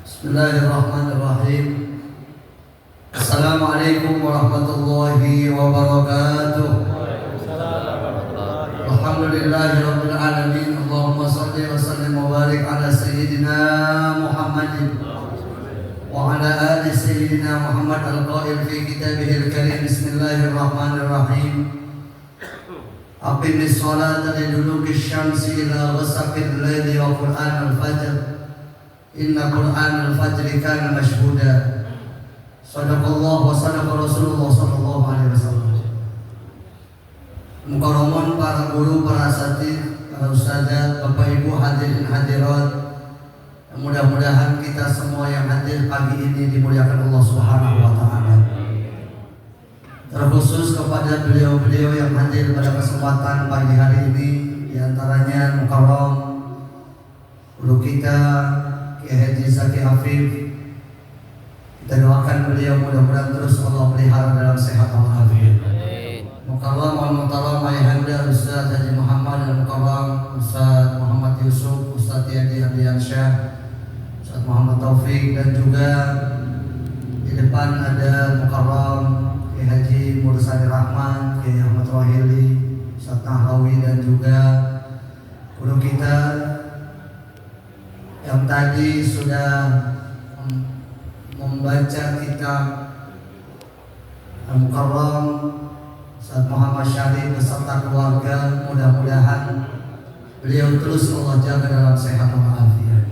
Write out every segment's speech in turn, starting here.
Bismillahirrahmanirrahim. Assalamualaikum warahmatullahi wabarakatuh. Alhamdulillahirabbil alamin. Allahumma shalli wa sallim wa barik ala sayyidina Muhammadin wa ala ali sayyidina Muhammad al-qail fi kitabihil karim. Bismillahirrahmanirrahim. Aqimis sholata liduluki syamsi ila ghasaqil laili wa qur'anal fajr. Inna qur'anal fajri kana mashhuda. Sadaqallah wa sadaqa Rasulullah sallallahu alaihi wasallam. Mukarramun para guru, para asatidz, para ustadzah, Bapak Ibu hadirin hadirat, mudah-mudahan kita semua yang hadir pagi ini dimuliakan Allah Subhanahu wa taala. Terkhusus kepada beliau-beliau yang hadir pada kesempatan pagi hari ini, di antaranya Mukarram guru kita Kiai Haji Zaki Afif. Kita doakan beliau mudah-mudahan terus Allah pelihara dalam sehat walafiat. Mukarram wal muhtaram ayahanda Ustaz Haji Muhammad Al-Mukarram, Ustaz Muhammad Yusuf, Ustaz Yadi Abdiansyah, Ustaz Muhammad Taufik, dan juga di depan ada Mukarram Kiai Haji Mursadi Rahman, Kiai Ahmad Wahili, Ustaz Nahrawi, dan juga guru kita yang tadi sudah membaca kitab Al-Mukarram, Ustaz Muhammad Syarif beserta keluarga. Mudah-mudahan beliau terus Allah jaga dalam sehat walafiat.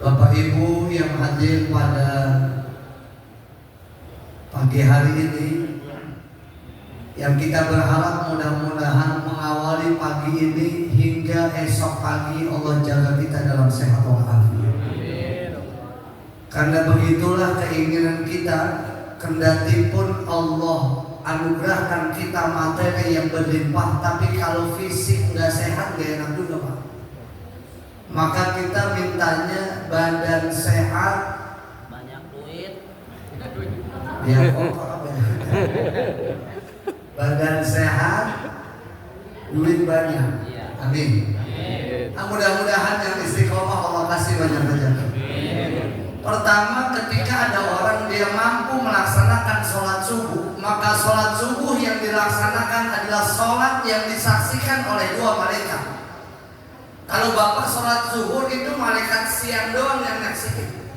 Bapak Ibu yang hadir pada pagi hari ini, yang kita berharap mudah-mudahan mengawali pagi ini hingga esok pagi Allah jaga kita dalam sehat walafiat. Karena begitulah keinginan kita, kendati pun Allah anugerahkan kita materi yang berlimpah, tapi kalau fisik nggak sehat nggak enak juga Pak. Maka kita mintanya badan sehat, banyak duit, biar badan sehat, duit banyak. Amin. Nah, mudah-mudahan yang istiqomah Allah kasih banyak rezeki. Pertama, ketika ada orang dia mampu melaksanakan sholat subuh, maka sholat subuh yang dilaksanakan adalah sholat yang disaksikan oleh dua malaikat. Kalau Bapak sholat zuhur itu malaikat siang doang yang nyaksikan.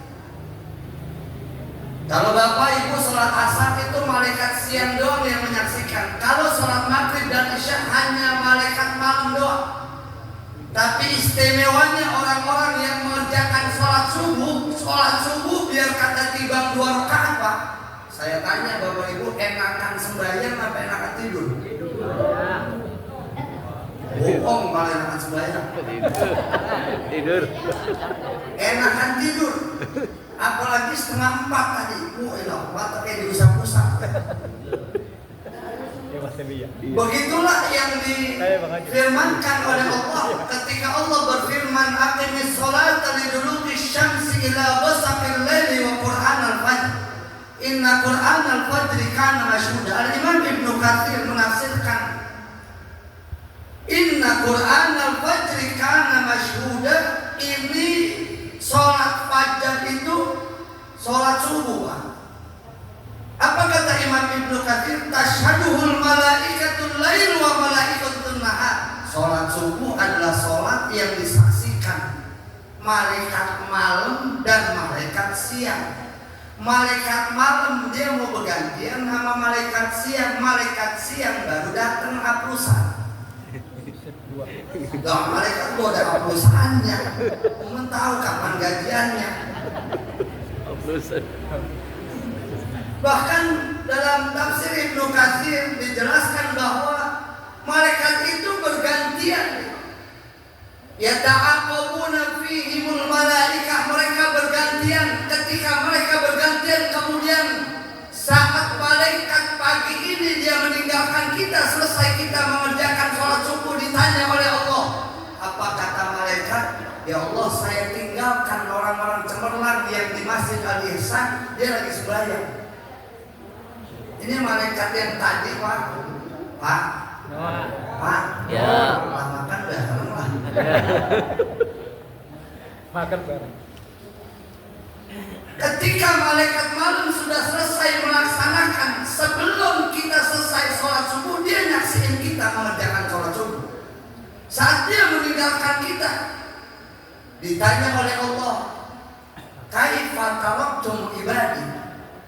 Kalau Bapak Ibu sholat asar itu malaikat siang doang yang menyaksikan. Kalau sholat maghrib dan isya hanya malaikat malam doang. Tapi istimewanya orang-orang yang mengerjakan sholat subuh biar kata tiba 2 rakaat Pak. Saya tanya Bapak Ibu, enakan sembahyang apa enakan tidur? Bohong, malah enakan sembahyang. Tidur. Enakan tidur. Apalagi 3:30 tadi. Mata kayak diusap-usap. Begitulah yang difirmankan oleh Allah ketika Allah berfirman, aqimis sholata liduluki syamsi ila ghasaqil laili wa qur'anal fajr. Inna qur'anal fajri kana mashhuda. Al-Imam Ibnu Katsir menafsirkan Inna qur'anal fajri kana mashhuda, ini sholat fajar itu sholat subuh Pak. Apa kata Imam Ibnu Katsir? Tashaduhul malaikatul lail wa malaikatul nahar. Sholat subuh adalah sholat yang disaksikan malaikat malam dan malaikat siang. Malaikat malam dia mau bergantian sama malaikat siang. Malaikat siang baru datang haplusan. Nah, malaikat gua ada haplusannya. Mau tahu kapan gajiannya. Haplusan. Bahkan dalam tafsir Ibnu Katsir dijelaskan bahwa malaikat itu bergantian. Yata'aqabuna fihimul malaikah, mereka bergantian. Ketika mereka bergantian, kemudian saat malaikat pagi ini dia meninggalkan kita, selesai kita mengerjakan sholat subuh, ditanya oleh Allah. Apa kata malaikat? Ya Allah, saya tinggalkan orang-orang cemerlang yang di Masjid Al-Ihsan, dia lagi sembahyang. Ini malaikat yang tadi Pak. Ya. Makan bareng lah. Makan bareng. Ketika malaikat malam sudah selesai melaksanakan, sebelum kita selesai sholat subuh, dia nyaksiin kita mengerjakan sholat subuh. Saat dia meninggalkan kita, ditanya oleh Allah, kaifa taraktum ibadi,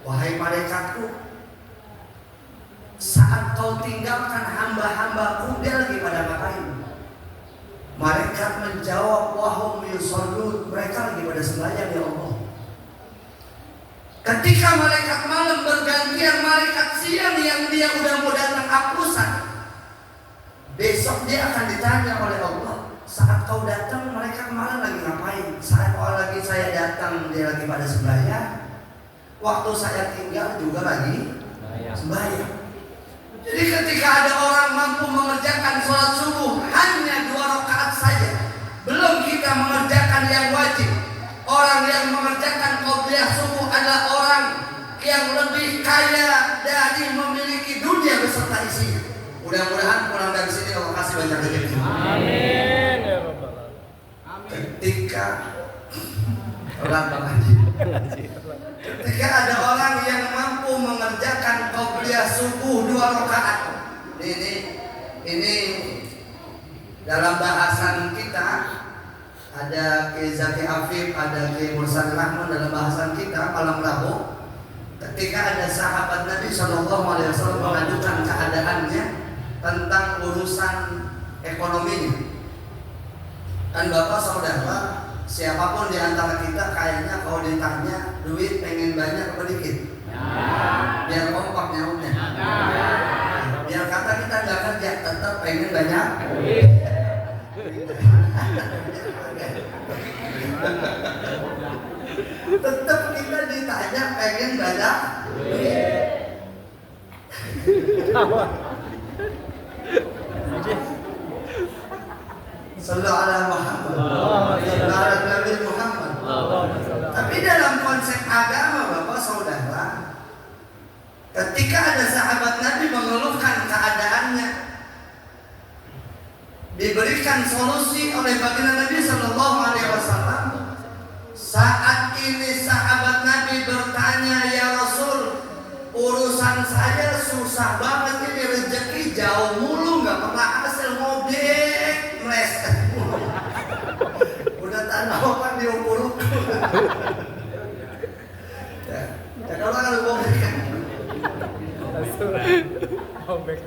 wahai malaikatku, saat kau tinggalkan hamba-hambaku, dia lagi pada ngapain? Malaikat menjawab, wahum yusallun, mereka lagi pada sembahyang ya Allah. Ketika malaikat malam bergantian malaikat siang yang dia udah mau datang hapusan, besok dia akan ditanya oleh Allah, saat kau datang mereka kemarin lagi ngapain? Saat lagi saya datang dia lagi pada sembahyang, waktu saya tinggal juga lagi sembahyang. Jadi ketika ada orang mampu mengerjakan sholat subuh hanya 2 rakaat saja, belum kita mengerjakan yang wajib. Orang yang mengerjakan qobliyah subuh adalah orang yang lebih kaya dari memiliki dunia beserta isinya. Mudah-mudahan pulang dari sini Allah kasih banyak rezeki. Amin. Ketika ketika ada orang yang mampu mengerjakan qobliyah subuh 2 rakaat. Ini dalam bahasan kita ada Kiai Zaki Afif, ada Kiai Mursal Rahman dalam bahasan kita malam Rabu. Ketika ada sahabat Nabi Shallallahu Alaihi Wasallam mengadukan keadaannya tentang urusan ekonominya, dan bapak saudara, siapapun di antara kita kayaknya kalau ditanya duit pengen banyak apa dikit? Biar kompak nyautnya. Biar kata kita nggak kerja tetap pengen banyak. Tetap kita ditanya pengen banyak. Sallallahu alaihi Muhammad. Sallallahu alaihi Nabi Muhammad. Tapi dalam konsep agama Bapak Saudara, ketika ada sahabat Nabi mengeluhkan keadaannya, diberikan solusi oleh baginda Nabi Sallallahu Alaihi Wasallam. Saat ini sahabat Nabi bertanya, ya Rasul, urusan saya susah banget ini, rezeki jauh mulu, nggak pernah hasil, ngobek meleset mulu. Udah tanah apa diukur. Ya kalau kan ngobek kan. Ngobek.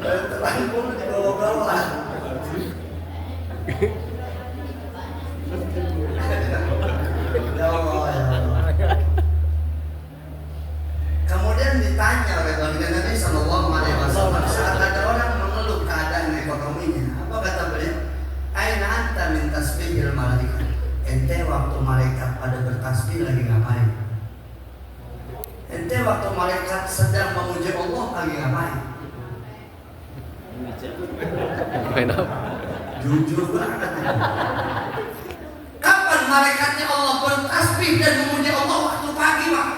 Terlalu pun dibawa-bawa. Ya Allah, ya Allah. Kemudian ditanya oleh baginda Nabi Sallallahu Alaihi Wasallam, saat ada orang mengeluh keadaan ekonominya, apa kata beliau? Aina anta min tasbihil malaikat. Ente waktu malaikat pada bertasbih lagi ngapain? Ente waktu malaikat sedang memuji Allah lagi ngapain? Main apa? Jujur banget. Kapan malaikatnya Allah bertasbih dan memuji Allah? Waktu pagi, Pak.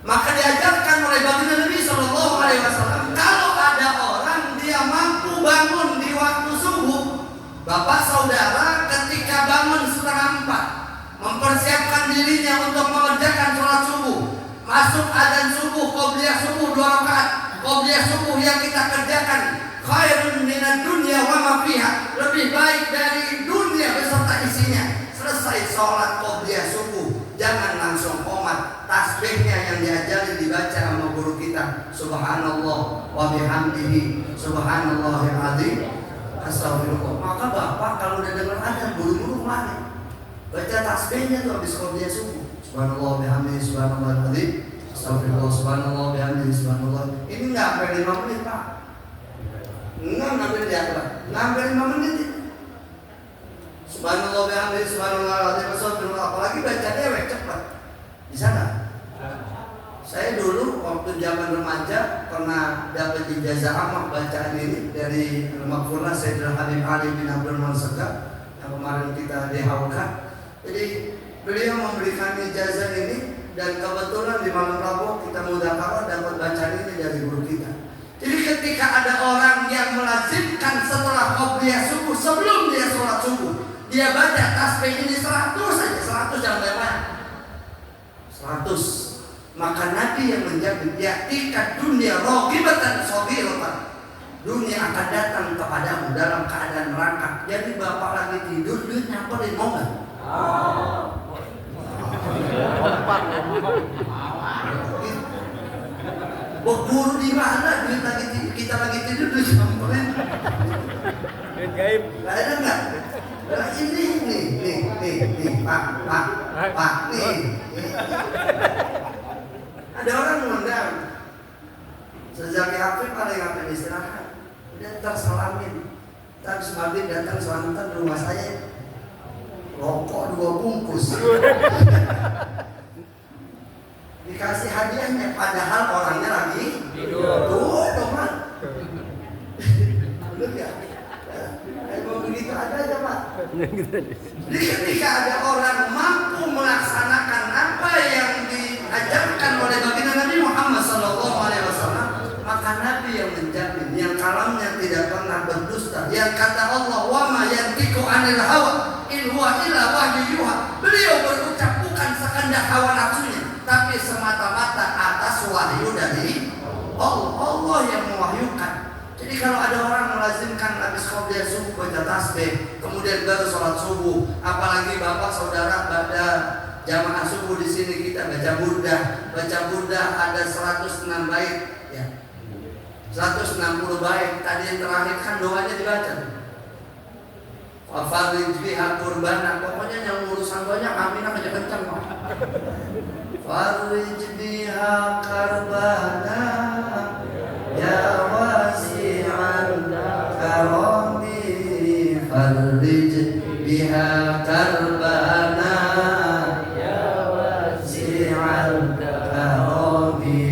Maka diajarkan oleh baginda Nabi Sallallahu Alaihi Wasallam, kalau ada orang dia mampu bangun di waktu subuh, Bapak Saudara ketika bangun 3:30, mempersiapkan dirinya untuk mengerjakan sholat subuh, masuk adzan subuh, qobliyah subuh 2 rakaat, qobliyah subuh yang kita kerjakan khairun minad dunya wa ma fiha, lebih baik dari dunia beserta isinya. Selesai sholat qobliyah subuh, jangan langsung qomat, tasbihnya yang diajari dibaca sama guru kita, subhanallah wa bihamdihi subhanallahil azim astagfirullah. Maka bapak kalau udah dengar adzan buru-buru mana baca tasbihnya tuh habis qobliyah subuh, subhanallah wa bihamdihi subhanallahil azim astagfirullah subhanallah wa bihamdihi subhanallah. Ini nggak sampai 5 menit Pak. Enggak ngambil di akhirat, ngambil 5 menit. Subhanallah bihamdihi subhanallah alazim astagfirullah. Apalagi bacanya cepat. Bisa enggak? Saya dulu waktu zaman remaja pernah dapat ijazah amal bacaan ini dari Al-Maghfurlah Sayyidul Habib Ali bin Abdul Mansegah yang kemarin kita dihaukan. Jadi beliau memberikan ijazah ini dan kebetulan di malam Rabu kita mudzakarah dapat bacaan ini dari guru kita. Jadi ketika ada orang yang melazimkan setelah qobliyah subuh sebelum dia sholat subuh, dia baca tasbih ini 100 saja, 100 jangan banyak, 100. Maka Nabi yang menjamin ya'tika dunia rohibatan sohiratan, dunia akan datang kepadamu dalam keadaan merangkak. Jadi bapak lagi tidur, duit nyamperin, mau nggak? Buru di mana duit lagi kita lagi tidur, duit nyamperin? Duit gaib. Nggak ada nggak? Nah, ini nih, Pak, nih. Ada orang mengundang sejak Hafif paling ngapain istirahat, dia terselamin. Tak semabit datang selamatan di rumah saya, rokok 2 bungkus. Dikasih hadiahnya, padahal orangnya lagi tidur. Tuh, dong, bener ya? Emang begitu ada aja, Pak. Jadi ketika ada orang mampu melaksanakan apa yang diajarkan oleh baginda Nabi Muhammad SAW, maka Nabi yang menjamin, yang kalamnya tidak pernah berdusta, yang kata Allah, wa ma yantiqu 'anil hawa in huwa illa wahyu yuha. Beliau berucap bukan sekedar hawa nafsunya, tapi semata-mata atas wahyu dari Allah. Allah yang mewahyukan. Jadi kalau ada orang melazimkan habis qobliyah subuh baca tasbih, kemudian baru sholat subuh, apalagi bapak saudara pada jamaah subuh di sini kita baca burdah ada 106 bait, ya, 160 bait. Tadi yang terakhir kan doanya dibaca. Farij biha qurbana, pokoknya yang urusan banyak aminah aja kencang, Pak. Farij biha karbana ya wasi'an karami, farij biha karbana ya wasi'an karami,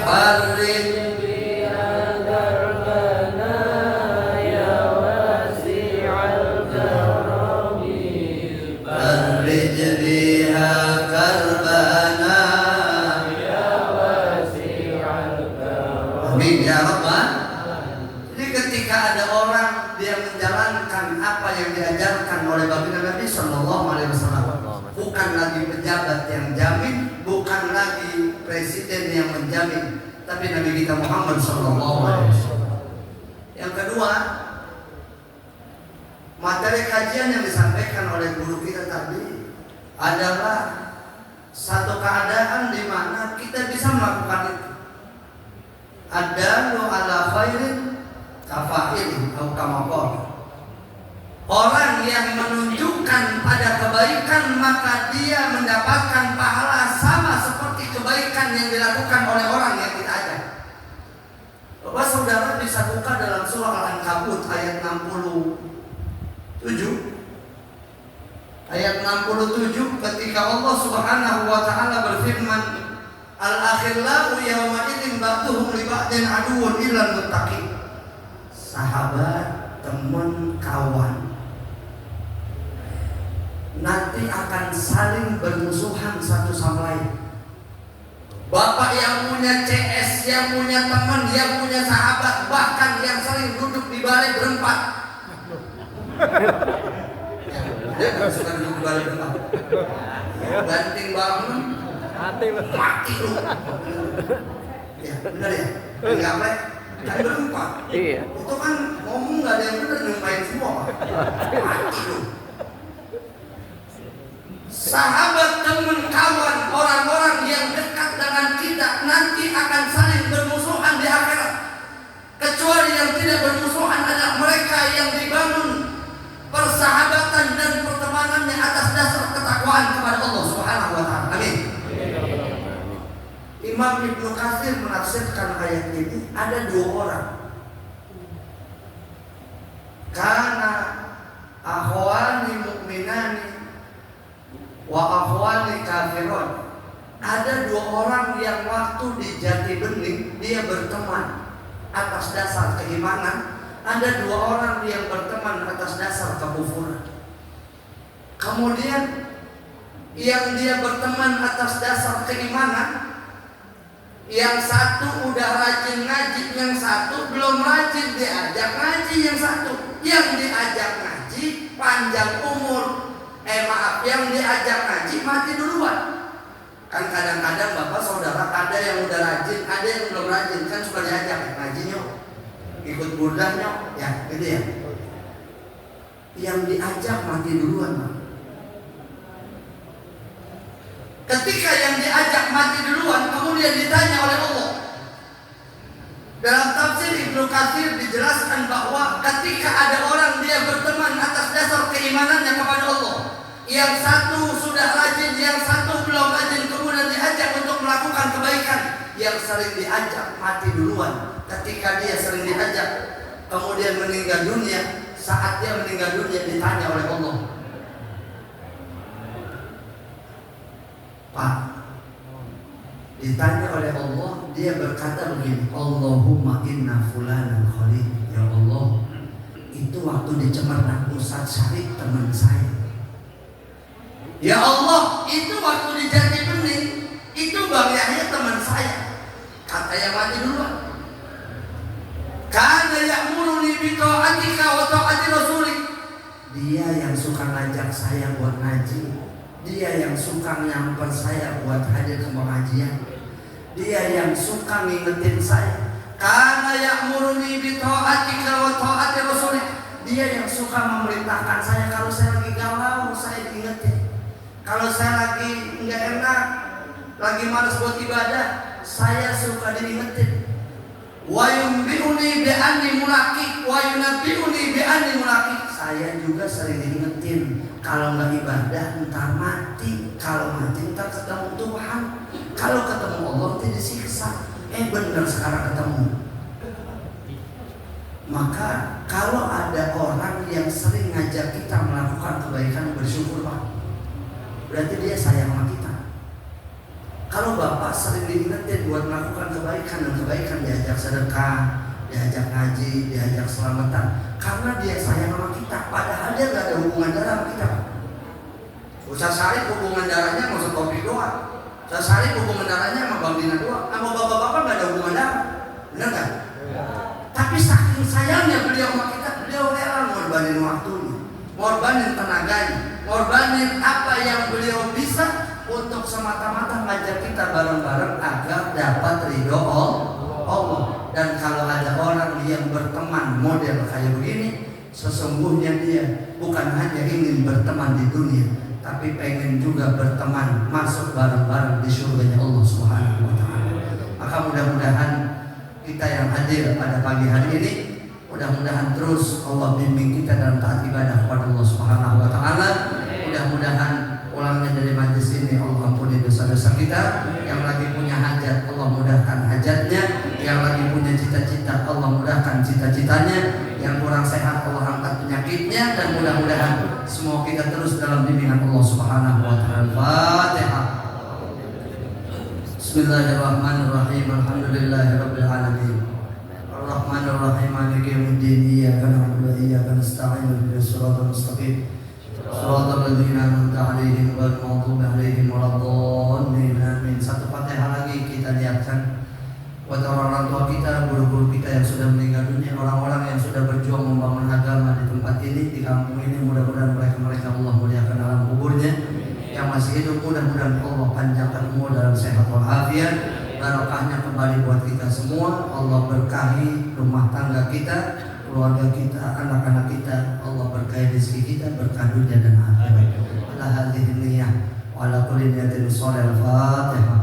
farij biha karbana ya wasi'an karami, farij biha karbana ya wasi'an karami. Amin ya Rabbal. Jadi ketika ada orang dia menjalankan apa yang diajarkan oleh baginda Nabi Sallallahu Alaihi Wasallam, bukan lagi pejabat yang jamin, bukan lagi presiden yang menjamin, tapi Nabi kita Muhammad Sallallahu Alaihi Wasallam. Yang kedua, materi kajian yang disampaikan oleh guru kita tadi adalah satu keadaan di mana kita bisa melakukan itu. Ada ala khairin kafa'il atau kamakor. Orang yang menunjukkan pada kebaikan maka dia mendapatkan pahala sama seperti kebaikan yang dilakukan oleh orang yang kita ajak. Bapak saudara bisa buka dalam surah Al-Ankabut ayat 67. Ayat 67 ketika Allah Subhanahu wa taala berfirman, al-akhillau yawma idzin ba'duhum li ba'din aduwwun illal muttaqin. Sahabat, teman, kawan nanti akan saling bermusuhan satu sama lain. Bapak yang punya CS, yang punya teman, yang punya sahabat, bahkan yang sering duduk di balai berempat. Dia nggak suka duduk di balai berempat. Banting bangun, mati lu. Ya, benar ya? Enggak baik. Kan berempat. Iya. Itu kan ngomong nggak ada yang benar, nyumpain semua, Pak. Mati lu. Sahabat, teman, kawan, orang-orang yang dekat dengan kita nanti akan saling bermusuhan di akhirat. Kecuali yang tidak bermusuhan adalah mereka yang dibangun persahabatan dan pertemanannya atas dasar ketakwaan kepada Allah Subhanahu wa taala. Amin. Imam Ibnu Katsir menafsirkan ayat ini ada 2 orang. Karena akhwani mu'minani wa akhwani kafirun. Ada 2 orang yang waktu di Jati Bening dia berteman atas dasar keimanan. Ada 2 orang yang berteman atas dasar kekufuran. Kemudian yang dia berteman atas dasar keimanan, yang satu udah rajin ngaji, yang satu belum rajin, diajak ngaji yang satu. Yang diajak ngaji panjang umur, yang diajak ngaji mati duluan. Kan kadang-kadang bapak saudara ada yang udah rajin, ada yang belum rajin, kan suka diajak ngajinya, ikut burdahnya, ya gitu ya. Yang diajak mati duluan, Pak. Ketika yang diajak mati duluan, kemudian ditanya oleh Allah. Dalam tafsir Ibnu Katsir dijelaskan bahwa ketika ada orang dia berteman atas dasar keimanannya kepada Allah, yang satu sudah rajin, yang satu belum rajin, kemudian diajak untuk melakukan kebaikan, yang sering diajak mati duluan. Ketika dia sering diajak, kemudian meninggal dunia, saat dia meninggal dunia ditanya oleh Allah, Pak, ditanya oleh Allah, dia berkata begini, Allahumma inna fulanan khalid. Ya Allah, itu waktu di Cemerlang Ustaz Syarif teman saya. Ya Allah, itu waktu di Jati Bening, itu Bang Yahya teman saya. Kata yang mati duluan, kana ya'muruni bi ta'atika wa ta'ati rasulik. Dia yang suka ngajak saya buat ngaji, dia yang suka nyamper saya buat hadir ke pengajian, dia yang suka ngingetin saya. Kana ya'muruni bi ta'atika wa ta'ati rasulik. Dia yang suka memerintahkan saya kalau saya lagi galau, saya diingetin. Kalau saya lagi enggak enak, lagi malas buat ibadah, saya suka diingetin. Wa yunbi'uni bi anni mulaqi wa yunabbi'uni bi anni mulaqi. Saya juga sering diingetin, kalau nggak ibadah entar mati, kalau mati entar ketemu Tuhan, kalau ketemu Allah nanti disiksa. Benar sekarang ketemu. Maka kalau ada orang yang sering ngajak kita melakukan kebaikan, bersyukur Pak, berarti dia sayang sama kita. Kalau Bapak sering diingetin buat melakukan kebaikan, dan kebaikan diajak sedekah, diajak ngaji, diajak selamatan, karena dia sayang sama kita, padahal dia gak ada hubungan darah sama kita. Ustaz Syarif hubungan darahnya sama Topik doang, Ustaz Syarif hubungan darahnya sama Bang Dina doang, sama bapak-bapak gak ada hubungan darah, benar gak? Tapi saking sayangnya beliau sama kita, beliau rela ngorbanin waktunya, ngorbanin tenaganya, ngorbanin apa yang beliau bisa untuk semata-mata ngajak kita bareng-bareng agar dapat ridho Allah. Dan kalau ada orang yang berteman model kayak begini, sesungguhnya dia bukan hanya ingin berteman di dunia, tapi pengen juga berteman masuk bareng-bareng di surganya Allah Subhanahu wa Ta'ala. Maka mudah-mudahan kita yang hadir pada pagi hari ini, mudah-mudahan terus Allah bimbing kita dalam taat ibadah kepada Allah Subhanahu wa Ta'ala. Mudah-mudahan pulangnya dari majlis ini Allah ampuni dosa-dosa kita. Yang lagi punya hajat, Allah mudahkan hajatnya. Yang lagi punya cita-cita, Allah mudahkan cita-citanya. Yang kurang sehat, Allah angkat penyakitnya. Dan mudah-mudahan semua kita terus dalam bimbingan Allah Subhanahu wa Ta'ala. Fatihah. Bismillahirrahmanirrahim. Alhamdulillahirabbil alamin. Ar-Rahmanir-Rahim. Maliki yaumiddin. Iyyaka na'budu wa iyyaka nasta'in. Ihdinas siratal mustaqim. Shiratal ladzina an'amta 'alaihim ghairil maghdubi 'alaihim waladdallin. Amin. Satu Fatihah lagi kita niatkan buat orang-orang tua kita, guru-guru kita yang sudah meninggal dunia, orang-orang yang sudah berjuang membangun agama di tempat ini, di kampung ini. Mudah-mudahan mereka Allah muliakan alam kuburnya. Yang masih hidup mudah-mudahan Allah panjangkan umur dalam sehat walafiat, barokahnya kembali buat kita semua. Allah berkahi rumah tangga kita, keluarga kita, anak-anak kita. Allah berkahi rezeki kita, berkah dunia dan akhirat. Ala hadhihi niyyah wa ala kulli niyatin shalihah. Al-Fatihah.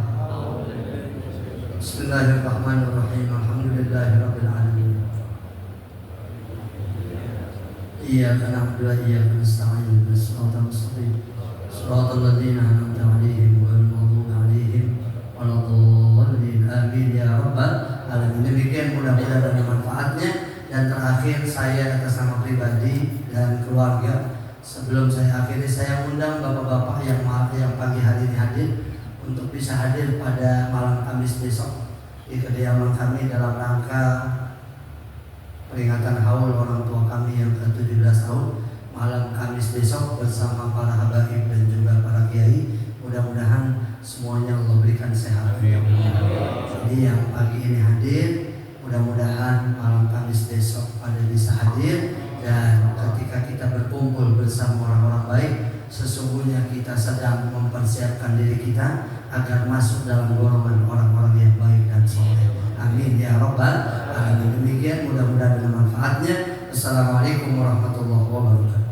Bismillahirrahmanirrahim. Alhamdulillahirabbil alamin. Iyyaka na'budu wa iyyaka nasta'in. Ihdinas siratal mustaqim. Shiratal ladzina an'amta 'alaihim ghairil maghdubi 'alaihim waladdallin. Amin ya rabbal alamin. Demikian mudah-mudahan ada manfaatnya. Dan terakhir saya atas nama pribadi dan keluarga, sebelum saya akhiri, saya undang bapak-bapak yang pagi hari ini hadir untuk bisa hadir pada malam Kamis besok di kediaman kami dalam rangka peringatan haul orang tua kami yang ke-17 tahun. Malam Kamis besok bersama para habaib dan juga para kiai. Mudah-mudahan semuanya Allah berikan sehat. Jadi yang pagi ini hadir, mudah-mudahan malam Kamis besok pada bisa hadir, dan ketika ketika kita berkumpul bersama orang-orang baik, sesungguhnya kita sedang mempersiapkan diri kita agar masuk dalam golongan orang-orang yang baik dan soleh. Amin ya rabbal alamin. Demikian, mudah-mudahan dengan manfaatnya. Assalamualaikum warahmatullahi wabarakatuh.